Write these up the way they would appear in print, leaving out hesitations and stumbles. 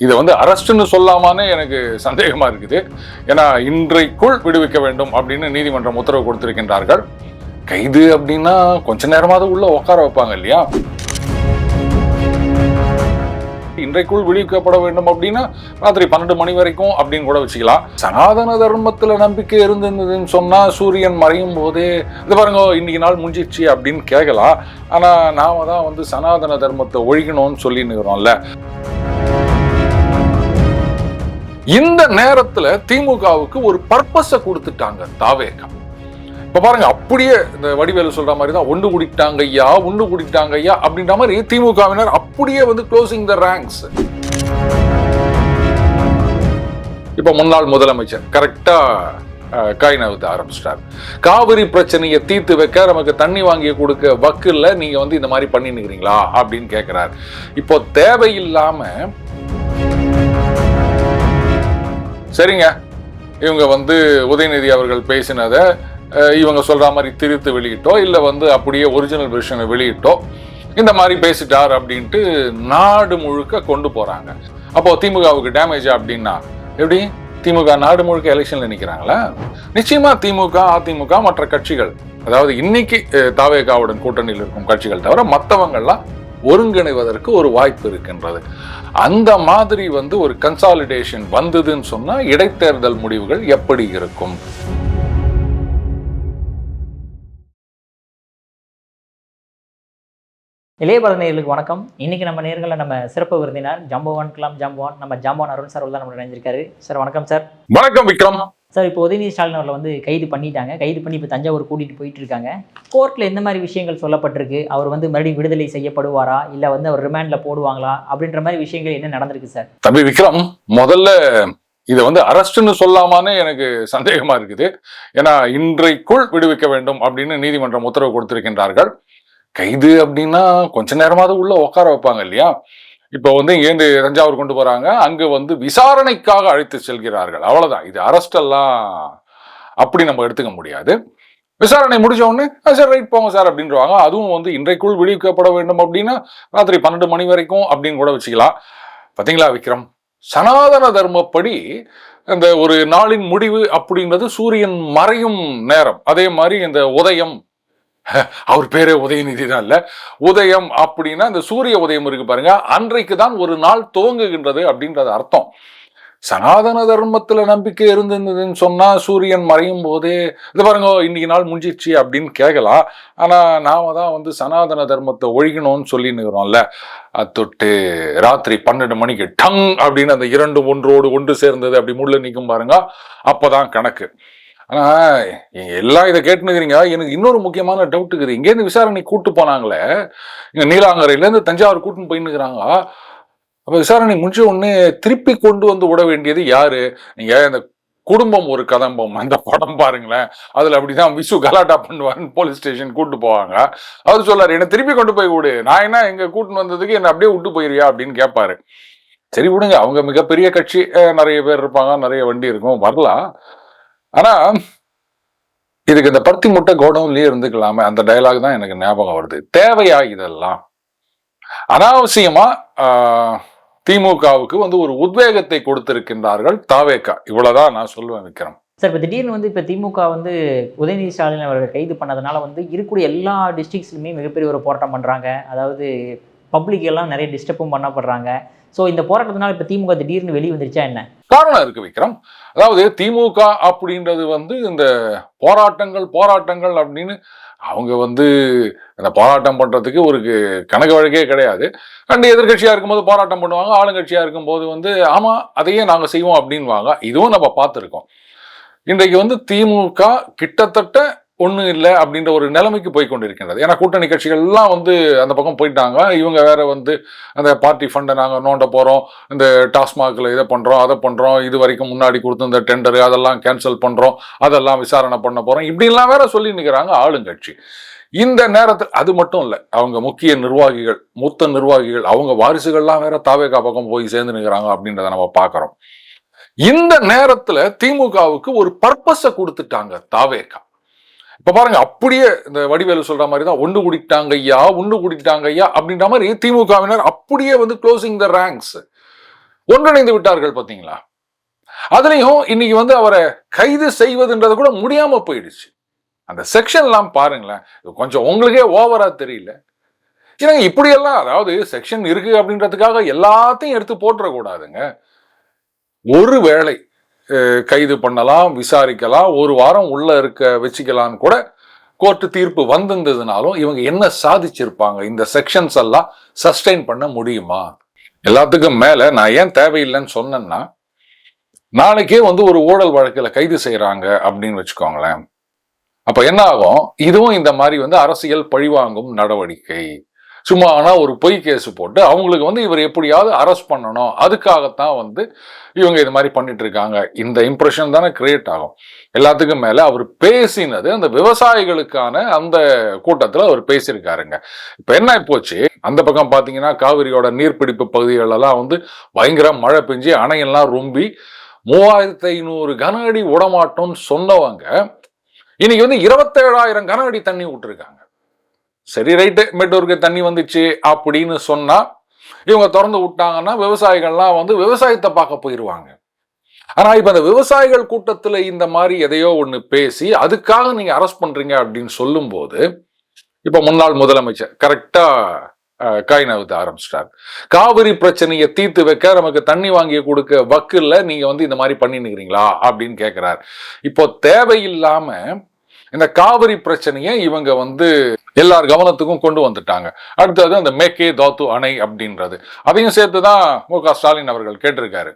இதை வந்து அரெஸ்ட்னு சொல்லாமான்னு எனக்கு சந்தேகமா இருக்குது. ஏன்னா இன்றைக்குள் விடுவிக்க வேண்டும் அப்படின்னு நீதிமன்றம் உத்தரவு கொடுத்திருக்கின்றார்கள். கைது அப்படின்னா கொஞ்ச நேரமாவது உள்ள உட்கார வைப்பாங்க இல்லையா? இன்றைக்குள் விடுவிக்கப்பட வேண்டும் அப்படின்னா ராத்திரி 12 மணி வரைக்கும் அப்படின்னு கூட வச்சுக்கலாம். சனாதன தர்மத்துல நம்பிக்கை இருந்ததுன்னு சொன்னா சூரியன் மறையும் போதே இது பாருங்க இன்னைக்கு நாள் முடிஞ்சிச்சு அப்படின்னு கேட்கலாம். ஆனா நாம தான் வந்து சனாதன தர்மத்தை ஒழிக்கணும்னு சொல்லினுக்கிறோம்ல. இந்த நேரத்துல திமுகவுக்கு ஒரு பர்பஸை கொடுத்துட்டாங்க தாவேகா. இப்ப பாருங்க, அப்படியே இந்த வடிவேலு சொல்ற மாதிரி தான் ஒன்று குடிட்டாங்க ஐயா அப்படின்ற மாதிரி திமுகவினர் அப்படியே வந்து க்ளோசிங் த ரேங்க்ஸ். இப்ப முன்னாள் முதலமைச்சர் கரெக்டா காய் நகர்த்த ஆரம்பிச்சிட்டார். காவிரி பிரச்சனையை தீர்த்து வைக்க நமக்கு தண்ணி வாங்கி கொடுக்க வக்குல நீங்க வந்து இந்த மாதிரி பண்ணினுக்கிறீங்களா அப்படின்னு கேட்கிறார். இப்போ தேவையில்லாம சரிங்க, இவங்க வந்து உதயநிதி அவர்கள் பேசினதை இவங்க சொல்ற மாதிரி திரித்து வெளியிட்டோ இல்லை வந்து அப்படியே ஒரிஜினல் வெர்ஷனை வெளியிட்டோ இந்த மாதிரி பேசிட்டார் அப்படின்ட்டு நாடு முழுக்க கொண்டு போறாங்க. அப்போ திமுகவுக்கு டேமேஜ் அப்படின்னா எப்படி? திமுக நாடு முழுக்க எலெக்ஷன்ல நிற்கிறாங்களா? நிச்சயமா திமுக, அதிமுக, மற்ற கட்சிகள், அதாவது இன்னைக்கு தாவேகாவுடன் கூட்டணியில் இருக்கும் கட்சிகள் தவிர மற்றவங்கள்லாம் ஒருங்கிணைவதற்கு ஒரு வாய்ப்பு இருக்கின்றது. அந்த மாதிரி வந்து ஒரு கன்சாலிடேஷன் வந்ததுன்னு சொன்னா இடைத்தேர்தல் முடிவுகள் எப்படி இருக்கும்? இளையபாரத நேயர்களுக்கு வணக்கம். இன்னைக்கு நம்ம நேர்களில் நம்ம சிறப்பு விருந்தினர் ஜம்பவான் நம்ம ஜம்பவான் அருண் சார் தான் நம்ம நினைஞ்சிருக்காரு. சார் வணக்கம் சார். வணக்கம் விக்ரம் சார். இப்போ உதயநிதி ஸ்டாலின் அவர்களை வந்து கைது பண்ணிட்டாங்க. கைது பண்ணி இப்போ தஞ்சாவூர் கூட்டிட்டு போயிட்டு இருக்காங்க. கோர்ட்ல எந்த மாதிரி விஷயங்கள் சொல்லப்பட்டிருக்கு? அவர் வந்து மறுபடியும் விடுதலை செய்யப்படுவாரா இல்லை வந்து அவர் ரிமாண்ட்ல போடுவாங்களா அப்படின்ற மாதிரி விஷயங்கள் என்ன நடந்திருக்கு சார்? தம்பி விக்ரம், முதல்ல இதை வந்து அரெஸ்ட்னு சொல்லாமான்னு எனக்கு சந்தேகமா இருக்குது. ஏன்னா இன்றைக்குள் விடுவிக்க வேண்டும் அப்படின்னு நீதிமன்றம் உத்தரவு கொடுத்திருக்கின்றார்கள். கைது அப்படின்னா கொஞ்ச நேரமாவது உள்ள உட்கார வைப்பாங்க இல்லையா? இப்போ வந்து இங்கேருந்து தஞ்சாவூர் கொண்டு போறாங்க, அங்க வந்து விசாரணைக்காக அழைத்து செல்கிறார்கள், அவ்வளவுதான். இது அரெஸ்ட் எல்லாம் அப்படி நம்ம எடுத்துக்க முடியாது. விசாரணை முடிஞ்ச உடனே சார் ரைட் போங்க சார் அப்படின்றவாங்க. அதுவும் வந்து இன்றைக்குள் விடுவிக்கப்பட வேண்டும் அப்படின்னா ராத்திரி 12 மணி வரைக்கும் அப்படின்னு கூட வச்சுக்கலாம். பாத்தீங்களா விக்ரம், சனாதன தர்மப்படி இந்த ஒரு நாளின் முடிவு அப்படின்றது சூரியன் மறையும் நேரம். அதே மாதிரி இந்த உதயம், அவர் பேரே உதயநிதி தான் இல்ல, உதயம் அப்படின்னா இந்த சூரிய உதயம் இருக்கு பாருங்க, அன்றைக்கு தான் ஒரு நாள் துவங்குகின்றது அப்படின்றது அர்த்தம். சனாதன தர்மத்துல நம்பிக்கை இருந்ததுன்னு சொன்னா சூரியன் மறையும் போதே இது பாருங்க இன்னைக்கு நாள் முடிஞ்சிச்சு அப்படின்னு கேட்கலாம். ஆனா நாம தான் வந்து சனாதன தர்மத்தை ஒழிக்கணும்னு சொல்லினுக்கிறோம்ல. தொட்டு ராத்திரி 12 மணிக்கு டங் அப்படின்னு அந்த இரண்டு ஒன்றோடு ஒன்று சேர்ந்தது அப்படி முள்ள நிற்கும் பாருங்க, அப்பதான் கணக்கு. ஆனா எல்லாம் இதை கேட்டுனுக்கிறீங்க. எனக்கு இன்னொரு முக்கியமான டவுட் இருக்குது. இங்கேருந்து விசாரணை கூட்டு போனாங்களே, இங்க நீலாங்கரையில இருந்து தஞ்சாவூர் கூட்டுன்னு போயின்னுக்கிறாங்க. அப்ப விசாரணை முடிஞ்ச உடனே திருப்பி கொண்டு வந்து விட வேண்டியது யாரு? நீங்க இந்த குடும்பம் ஒரு கதம்பம் அந்த படம் பாருங்களேன், அதுல அப்படிதான் விசு கலாட்டா பண்ணுவாருன்னு போலீஸ் ஸ்டேஷன் கூட்டு போவாங்க. அவர் சொல்லாரு, என்ன திருப்பி கொண்டு போய் விடு, நான் என்ன எங்க கூட்டுன்னு வந்ததுக்கு என்ன அப்படியே விட்டு போயிருவியா அப்படின்னு கேட்பாரு. சரி விடுங்க, அவங்க மிகப்பெரிய கட்சி, நிறைய பேர் இருப்பாங்க, நிறைய வண்டி இருக்கும், வரலாம். ஆனா இதுக்கு இந்த பருத்தி முட்டை கோடவுன்லயே இருந்துக்கலாமே, அந்த டயலாக் தான் எனக்கு ஞாபகம் வருது. தேவையா இதெல்லாம்? அனாவசியமா திமுகவுக்கு வந்து ஒரு உத்வேகத்தை கொடுத்திருக்கின்றார்கள் தாவேகா. இவ்வளவுதான் நான் சொல்லுவேன் விக்ரம். சார், இப்போ திடீர்னு வந்து இப்போ திமுக வந்து உதயநிதி ஸ்டாலின் அவர்கள் கைது பண்ணதுனால வந்து இருக்கக்கூடிய எல்லா டிஸ்ட்ரிக்ஸ்லுமே மிகப்பெரிய ஒரு போராட்டம் பண்ணுறாங்க. அதாவது பப்ளிக் எல்லாம் நிறைய டிஸ்டர்பும் பண்ணப்படுறாங்க. ஸோ இந்த போராட்டத்தினால இப்போ திமுக திடீர்னு வெளியே வந்துருச்சா என்ன காரணம் இருக்கு விக்ரம்? அதாவது திமுக அப்படின்றது வந்து இந்த போராட்டங்கள் அப்படின்னு அவங்க வந்து இந்த போராட்டம் பண்றதுக்கு ஒரு கணக்கு வழக்கே கிடையாது. அண்ட் எதிர்கட்சியா இருக்கும்போது போராட்டம் பண்ணுவாங்க, ஆளுங்கட்சியா இருக்கும்போது வந்து ஆமா அதையே நாங்க செய்வோம் அப்படின்வாங்க. இதுவும் நம்ம பார்த்துருக்கோம். இன்றைக்கு வந்து திமுக கிட்டத்தட்ட ஒன்றும் இல்லை அப்படின்ற ஒரு நிலைமைக்கு போய் கொண்டிருக்கின்றது. ஏன்னா கூட்டணி கட்சிகள் எல்லாம் வந்து அந்த பக்கம் போயிட்டாங்க. இவங்க வேற வந்து அந்த பார்ட்டி ஃபண்டை நாங்கள் நோண்ட போகிறோம், இந்த டாஸ்மாகில் இதை பண்ணுறோம் அதை பண்ணுறோம், இது வரைக்கும் முன்னாடி கொடுத்த இந்த டெண்டரு அதெல்லாம் கேன்சல் பண்ணுறோம், அதெல்லாம் விசாரணை பண்ண போகிறோம், இப்படிலாம் வேற சொல்லி நிற்கிறாங்க ஆளுங்கட்சி. இந்த நேரத்தில் அது மட்டும் இல்லை, அவங்க முக்கிய நிர்வாகிகள், மூத்த நிர்வாகிகள், அவங்க வாரிசுகள்லாம் வேற தாவேகா பக்கம் போய் சேர்ந்து நிற்கிறாங்க அப்படின்றத நம்ம பார்க்குறோம். இந்த நேரத்தில் திமுகவுக்கு ஒரு பர்பஸை கொடுத்துட்டாங்க தாவேகா. இப்ப பாருங்க, அப்படியே இந்த வடிவேலு சொல்ற மாதிரி தான் ஒன்று குடிட்டாங்க ஐயா அப்படின்ற மாதிரி திமுகவினர் அப்படியே வந்து க்ளோசிங் த ரேங்க்ஸ். ஒன்றிணைந்து விட்டார்கள் பாத்தீங்களா? அதுலயும் இன்னைக்கு வந்து அவரை கைது செய்வதுன்றது கூட முடியாம போயிடுச்சு. அந்த செக்ஷன் எல்லாம் பாருங்களேன், கொஞ்சம் உங்களுக்கே ஓவரா தெரியல. ஏன்னா இப்படியெல்லாம், அதாவது செக்ஷன் இருக்கு அப்படின்றதுக்காக எல்லாத்தையும் எடுத்து போட்டுறக்கூடாதுங்க. ஒரு வேளை கைது பண்ணலாம், விசாரிக்கலாம், ஒரு வாரம் உள்ள இருக்க வச்சுக்கலான்னு கூட கோர்ட்டு தீர்ப்பு வந்திருந்ததுனாலும் இவங்க என்ன சாதிச்சிருப்பாங்க? இந்த செக்ஷன்ஸ் எல்லாம் சஸ்டெயின் பண்ண முடியுமா? எல்லாத்துக்கும் மேல நான் ஏன் தேவையில்லைன்னு சொன்னேன்னா, நாளைக்கே வந்து ஒரு ஊழல் வழக்குல கைது செய்யறாங்க அப்படின்னு வச்சுக்கோங்களேன். அப்ப என்ன ஆகும்? இதுவும் இந்த மாதிரி வந்து அரசியல் பழிவாங்கும் நடவடிக்கை. சும்மா ஆனா ஒரு பொய் கேஸ் போட்டு அவங்களுக்கு வந்து இவர் எப்படியாவது அரெஸ்ட் பண்ணணும், அதுக்காகத்தான் வந்து இவங்க இது மாதிரி பண்ணிட்டு இருக்காங்க. இந்த இம்ப்ரெஷன் தானே கிரியேட் ஆகும். எல்லாத்துக்கும் மேல அவர் பேசினது அந்த விவசாயிகளுக்கான அந்த கூட்டத்துல அவர் பேசியிருக்காருங்க. இப்ப என்ன போச்சு, அந்த பக்கம் பாத்தீங்கன்னா காவிரியோட நீர்பிடிப்பு பகுதிகள் எல்லாம் வந்து பயங்கர மழை பெஞ்சு அணையெல்லாம் ரொம்பி 3500 கன அடி விடமாட்டோம்னு சொன்னவங்க இன்னைக்கு வந்து 27,000 கன அடி தண்ணி விட்டுருக்காங்க. சரி, ரைட்டு, மேட்டூருக்கு தண்ணி வந்துச்சு அப்படின்னு சொன்னா இவங்க திறந்து விட்டாங்கன்னா விவசாயிகள்லாம் வந்து விவசாயத்தை பார்க்க போயிருவாங்க. ஆனா இப்ப அந்த விவசாயிகள் கூட்டத்துல இந்த மாதிரி எதையோ ஒண்ணு பேசி அதுக்காக நீங்க அரெஸ்ட் பண்றீங்க அப்படின்னு சொல்லும் போது, இப்ப முன்னாள் முதலமைச்சர் கரெக்டா காய் நகர்த்த ஆரம்பிச்சிட்டார். காவிரி பிரச்சனையை தீர்த்து வைக்க நமக்கு தண்ணி வாங்கி கொடுக்க வக்குல நீங்க வந்து இந்த மாதிரி பண்ணிருக்கிறீங்களா அப்படின்னு கேட்கிறார். இப்போ தேவையில்லாம இந்த காவிரி பிரச்சனையை இவங்க வந்து எல்லார் கவனத்துக்கும் கொண்டு வந்துட்டாங்க. அடுத்தது அந்த மேக்கே தாத்து அணை அப்படின்றது, அதையும் சேர்த்துதான் மு.க. ஸ்டாலின் அவர்கள் கேட்டிருக்காரு.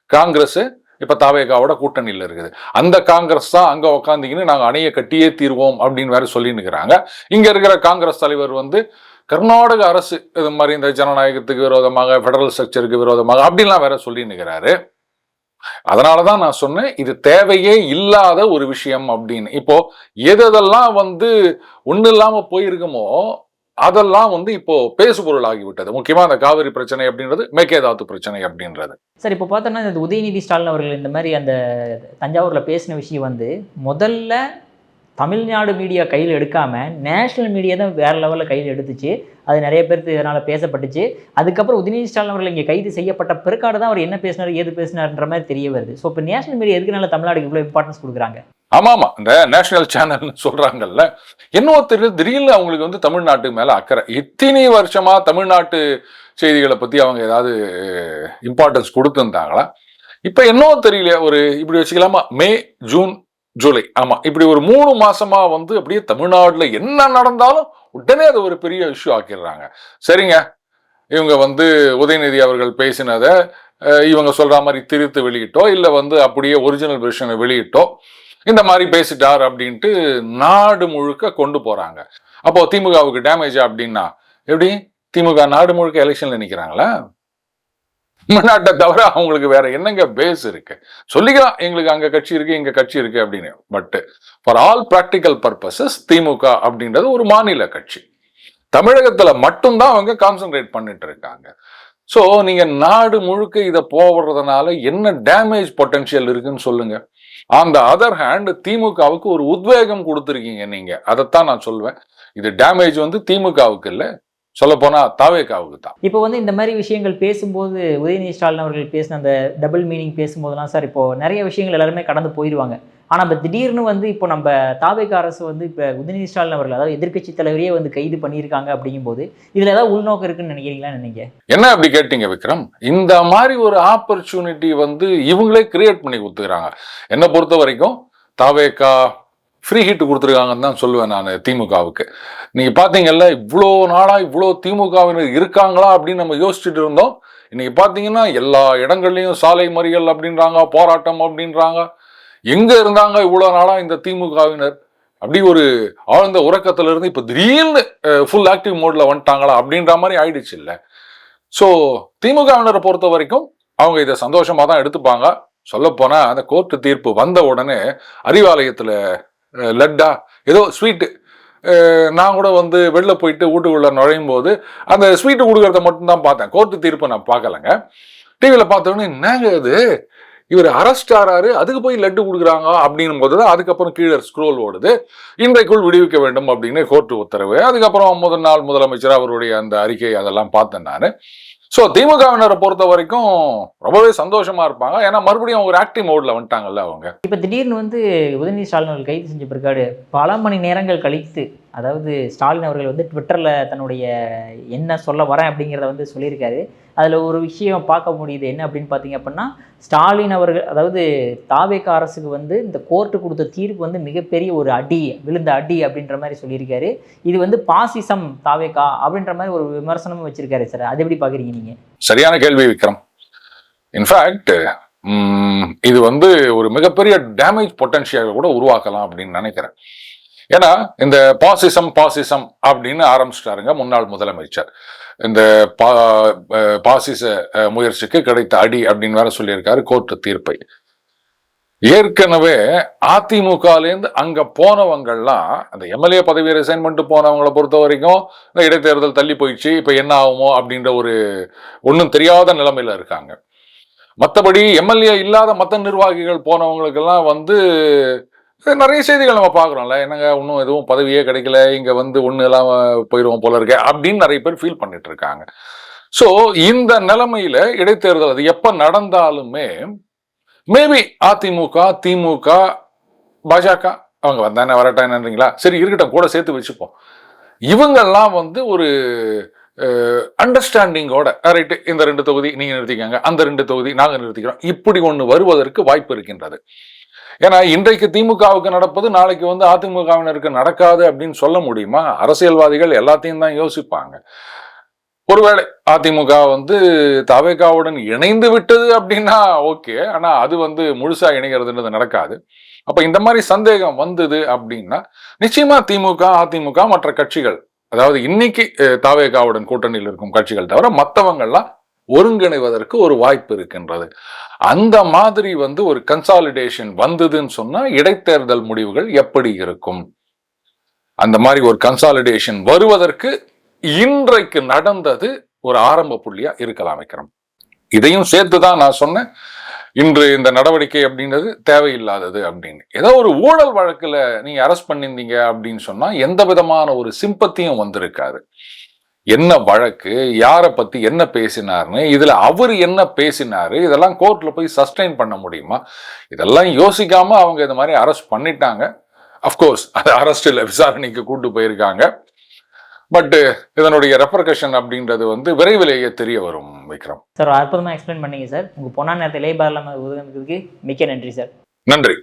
காங்கிரஸ் இப்ப தாவேகாவோட கூட்டணியில் இருக்குது. அந்த காங்கிரஸ் தான் அங்க உக்காந்துக்கின்னு நாங்க அணையை கட்டியே தீர்வோம் அப்படின்னு வேற சொல்லின்னு இருக்கிறாங்க. இங்க இருக்கிற காங்கிரஸ் தலைவர் வந்து கர்நாடக அரசு இது மாதிரி இந்த ஜனநாயகத்துக்கு விரோதமாக, பெடரல் ஸ்ட்ரக்சருக்கு விரோதமாக அப்படின்லாம் வேற சொல்லின்னு இருக்கிறாரு. அதனாலதான் நான் சொன்னேன் இது தேவையே இல்லாத ஒரு விஷயம் அப்படின்னு. இப்போ எதெல்லாம் வந்து ஒண்ணு இல்லாம போயிருக்குமோ அதெல்லாம் வந்து இப்போ பேசுபொருள் ஆகிவிட்டது. முக்கியமா அந்த காவிரி பிரச்சனை அப்படின்றது, மேகேதாத்து பிரச்சனை அப்படின்றது. சார் இப்போ பார்த்தோன்னா இந்த உதயநிதி ஸ்டாலின் அவர்கள் இந்த மாதிரி அந்த தஞ்சாவூரில் பேசின விஷயம் வந்து முதல்ல தமிழ்நாடு மீடியா கையில் எடுக்காமல் நேஷனல் மீடியா தான் வேறு லெவலில் கையில் எடுத்துச்சு. அது நிறைய பேருக்கு இதனால் பேசப்பட்டுச்சு. அதுக்கப்புறம் உதயநிதி ஸ்டாலின் அவர்கள் இங்கே கைது செய்யப்பட்ட பிற்காடு தான் அவர் என்ன பேசினார், ஏது பேசினார்ன்ற மாதிரி தெரிய வருது. ஸோ இப்போ நேஷனல் மீடியா எதுக்குனால தமிழ்நாடுக்கு இவ்வளோ இம்பார்ட்டன்ஸ் கொடுக்குறாங்க? ஆமா, இந்த நேஷனல் சேனல்னு சொல்றாங்கல்ல, என்னவோ தெரியல, திடீர்னு அவங்களுக்கு வந்து தமிழ்நாட்டு மேல அக்கறை. இத்தனை வருஷமா தமிழ்நாட்டு செய்திகளை பத்தி அவங்க ஏதாவது இம்பார்ட்டன்ஸ் கொடுத்துருந்தாங்களா? இப்ப என்னவோ தெரியல, ஒரு இப்படி வச்சுக்கலாமா, மே, ஜூன், ஜூலை, ஆமா, இப்படி ஒரு 3 மாசமா வந்து அப்படியே தமிழ்நாடுல என்ன நடந்தாலும் உடனே அது ஒரு பெரிய இஷ்யூ ஆக்கிடுறாங்க. சரிங்க, இவங்க வந்து உதயநிதி அவர்கள் பேசினதை இவங்க சொல்ற மாதிரி திருத்து வெளியிட்டோ இல்ல வந்து அப்படியே ஒரிஜினல் வெர்ஷனை வெளியிட்டோ இந்த மாதிரி பேசிட்டார் அப்படின்ட்டு நாடு முழுக்க கொண்டு போறாங்க. அப்போ திமுகவுக்கு டேமேஜ் அப்படின்னா எப்படி? திமுக நாடு முழுக்க எலெக்ஷன்ல நிக்கிறாங்களா? தமிழ்நாட்டை தவிர அவங்களுக்கு வேற என்னங்க பேஸ் இருக்கு? சொல்லிக்கலாம் எங்களுக்கு அங்க கட்சி இருக்கு, இங்க கட்சி இருக்கு அப்படின்னு. But for all practical purposes DMK அப்படின்றது ஒரு மாநில கட்சி. தமிழகத்துல மட்டும்தான் அவங்க கான்சென்ட்ரேட் பண்ணிட்டு இருக்காங்க. ஸோ நீங்க நாடு முழுக்க இதை போடுறதுனால என்ன டேமேஜ் பொட்டன்ஷியல் இருக்குன்னு சொல்லுங்க. ஆன் த அதர் ஹேண்ட் திமுகவுக்கு ஒரு உத்வேகம் கொடுத்துருக்கீங்க நீங்க. அதைத்தான் நான் சொல்வேன். இது டேமேஜ் வந்து திமுகவுக்கு இல்லை, சொல்ல போனா தாவேகாவுக்கு தான். இப்போ வந்து இந்த மாதிரி விஷயங்கள் பேசும்போது உதயநிதி ஸ்டாலின் அவர்கள் பேசின அந்த டபுள் மீனிங் பேசும்போதெல்லாம் சார் இப்போ நிறைய விஷயங்கள் எல்லாருமே கடந்து போயிடுவாங்க. ஆனால் இப்போ திடீர்னு வந்து இப்போ நம்ம தாவேகா அரசு வந்து இப்போ உதயநிதி ஸ்டாலின் அவர்கள் அதாவது எதிர்க்கட்சி தலைவரையே வந்து கைது பண்ணியிருக்காங்க. அப்படிங்கும்போது இதில் ஏதாவது உள்நோக்கம் இருக்குன்னு நினைக்கிறீங்களா? நினைங்க என்ன அப்படி கேட்டீங்க விக்ரம்? இந்த மாதிரி ஒரு ஆப்பர்ச்சுனிட்டி வந்து இவங்களே கிரியேட் பண்ணி கொடுத்துக்கிறாங்க. என்னை பொறுத்த வரைக்கும் தாவேகா ஃப்ரீ ஹிட் கொடுத்துருக்காங்கன்னு தான் சொல்லுவேன் நான் திமுகவுக்கு. நீங்க பாத்தீங்கல்ல, இவ்வளோ நாளா இவ்வளோ திமுகவினர் இருக்காங்களா அப்படின்னு நம்ம யோசிச்சுட்டு இருந்தோம். இன்னைக்கு பாத்தீங்கன்னா எல்லா இடங்கள்லயும் சாலை மறியல் அப்படின்றாங்க, போராட்டம் அப்படின்றாங்க. எங்க இருந்தாங்க இவ்வளவு நாளா இந்த திமுகவினர்? அப்படி ஒரு ஆழ்ந்த உறக்கத்துல இருந்து இப்ப திடீர்னு ஃபுல் ஆக்டிவ் மோட்ல வந்துட்டாங்களா அப்படின்ற மாதிரி ஆயிடுச்சு இல்ல. ஸோ திமுகவினரை பொறுத்த வரைக்கும் அவங்க இதை சந்தோஷமா தான் எடுத்துப்பாங்க. சொல்ல போனா அந்த கோர்ட்டு தீர்ப்பு வந்த உடனே அறிவாலயத்துல லட்டா ஏதோ ஸ்வீட்டு, நான் கூட வந்து வெளில போயிட்டு வீட்டுக்குள்ள நுழையும் போது அந்த ஸ்வீட்டு கொடுக்கறத மட்டும்தான் பார்த்தேன். கோர்ட்டு தீர்ப்பு நான் பார்க்கலங்க. டிவியில் பார்த்தோன்னே என்னங்க இது, இவர் அரெஸ்ட் ஆறாரு, அதுக்கு போய் லட்டு கொடுக்குறாங்க அப்படின்னும் போது தான் அதுக்கப்புறம் கீழே ஸ்க்ரோல் ஓடுது, இன்றைக்குள் விடுவிக்க வேண்டும் அப்படின்னு கோர்ட்டு உத்தரவு. அதுக்கப்புறம் முதல் நாள் முதலமைச்சர் அவருடைய அந்த அறிக்கை அதெல்லாம் பார்த்தேன் நான். ஸோ திமுகவினரை பொறுத்த வரைக்கும் ரொம்பவே சந்தோஷமா இருப்பாங்க. ஏன்னா மறுபடியும் ஒரு ஆக்டிவ் மோட்ல வந்துட்டாங்கல்ல அவங்க. இப்போ திடீர்னு வந்து உதயநிதி ஸ்டாலின் அவர்கள் கைது செஞ்ச பிற்காடு பல மணி நேரங்கள் கழித்து, அதாவது ஸ்டாலின் அவர்கள் வந்து ட்விட்டரில் தன்னுடைய என்ன சொல்ல வரேன் அப்படிங்கிறத வந்து சொல்லியிருக்காரு. அதில் ஒரு விஷயம் பார்க்க முடியுது என்ன அப்படின்னு பார்த்தீங்க அப்படின்னா, ஸ்டாலின் அவர்கள் அதாவது தாவேக அரசுக்கு வந்து இந்த கோர்ட்டு கொடுத்த தீர்ப்பு வந்து மிகப்பெரிய ஒரு அடி, விழுந்த அடி அப்படின்ற மாதிரி சொல்லியிருக்காரு. இது வந்து பாசிசம் தாவேகா அப்படின்ற மாதிரி ஒரு விமர்சனமும் வச்சிருக்காரு சார். அது எப்படி பார்க்குறீங்க நீங்கள்? சரியான கேள்வி விக்ரம். இன்ஃபேக்ட் இது வந்து ஒரு மிகப்பெரிய டேமேஜ் பொட்டன்ஷியல் கூட உருவாக்கலாம் அப்படின்னு நினைக்கிறேன். ஏன்னா இந்த பாசிசம் அப்படின்னு ஆரம்பிச்சிட்டாருங்க முன்னாள் முதலமைச்சர். இந்த பாசிச முயற்சிக்கு கிடைத்த அடி அப்படின்னு வேற சொல்லியிருக்காரு கோர்ட்டு தீர்ப்பை. ஏற்கனவே அதிமுகலேருந்து அங்க போனவங்கள்லாம் அந்த எம்எல்ஏ பதவியை ரிசைன் பண்ணிட்டு போனவங்களை பொறுத்த வரைக்கும் இந்த இடைத்தேர்தல் தள்ளி போயிடுச்சு, இப்ப என்ன ஆகுமோ அப்படின்ற ஒரு ஒன்றும் தெரியாத நிலைமையில இருக்காங்க. மற்றபடி எம்எல்ஏ இல்லாத மற்ற நிர்வாகிகள் போனவங்களுக்கெல்லாம் வந்து நிறைய செய்திகள் நம்ம பார்க்குறோம்ல, என்னங்க இன்னும் எதுவும் பதவியே கிடைக்கல, இங்கே வந்து ஒன்றும் எல்லாம் போயிடுவோம் போல இருக்கே அப்படின்னு நிறைய பேர் ஃபீல் பண்ணிட்டு இருக்காங்க. ஸோ இந்த நிலைமையில இடைத்தேர்தல் அது எப்போ நடந்தாலுமே மேபி அதிமுக, திமுக, பாஜக அவங்க வந்தானே வரட்டா என்னன்றீங்களா, சரி இருக்கட்டும் கூட சேர்த்து வச்சுப்போம், இவங்கெல்லாம் வந்து ஒரு அண்டர்ஸ்டாண்டிங்கோட ரைட்டு இந்த 2 தொகுதி நீங்க நிறுத்திக்கங்க, அந்த 2 தொகுதி நாங்க நிறுத்திக்கிறோம், இப்படி ஒன்று வருவதற்கு வாய்ப்பு இருக்கின்றது. ஏன்னா இன்றைக்கு திமுகவுக்கு நடப்பது நாளைக்கு வந்து அதிமுகவினருக்கு நடக்காது அப்படின்னு சொல்ல முடியுமா? அரசியல்வாதிகள் எல்லாத்தையும் தான் யோசிப்பாங்க. ஒருவேளை அதிமுக வந்து தவேகாவுடன் இணைந்து விட்டது அப்படின்னா ஓகே, ஆனா அது வந்து முழுசா இணைகிறதுன்றது நடக்காது. அப்ப இந்த மாதிரி சந்தேகம் வந்தது அப்படின்னா நிச்சயமா திமுக, அதிமுக மற்ற கட்சிகள், அதாவது இன்னைக்கு தவேகாவுடன் கூட்டணியில் இருக்கும் கட்சிகள் தவிர மற்றவங்கள்லாம் ஒருங்கிணைவதற்கு ஒரு வாய்ப்பு இருக்கின்றது. அந்த மாதிரி வந்து ஒரு கன்சாலிடேஷன் வந்ததுன்னு சொன்னா இடைத்தேர்தல் முடிவுகள் எப்படி இருக்கும்? அந்த மாதிரி ஒரு கன்சாலிடேஷன் வருவதற்கு இன்றைக்கு நடந்தது ஒரு ஆரம்ப புள்ளியா இருக்கலாம் விக்ரம். இதையும் சேர்த்துதான் நான் சொன்னேன் இன்று இந்த நடவடிக்கை அப்படின்றது தேவையில்லாதது அப்படின்னு. ஏதோ ஒரு ஊழல் வழக்குல நீங்க அரெஸ்ட் பண்ணியிருந்தீங்க அப்படின்னு சொன்னா எந்த விதமான ஒரு சிம்பத்தியும் வந்திருக்காது. என்ன வழக்கு, யாரை பத்தி என்ன பேசினார்னு, இதுல அவர் என்ன பேசினாரு, இதெல்லாம் கோர்ட்ல போய் சஸ்டெயின் பண்ண முடியுமா? இதெல்லாம் யோசிக்காம அவங்க இந்த மாதிரி அரெஸ்ட் பண்ணிட்டாங்க. அப்கோர்ஸ் அது அரெஸ்ட் இல்லை, விசாரணைக்கு கூட்டு போயிருக்காங்க. பட் இதனுடைய ரெப்பர்கஷன் அப்படின்றது வந்து விரைவிலேயே தெரிய வரும் விக்ரம். சார் அற்புதமாக எக்ஸ்பிளைன் பண்ணீங்க சார். உங்கள் பொன்னா நேரத்தை இளையபாரலாம உதவுனதுக்கு மிக்க நன்றி சார். நன்றி.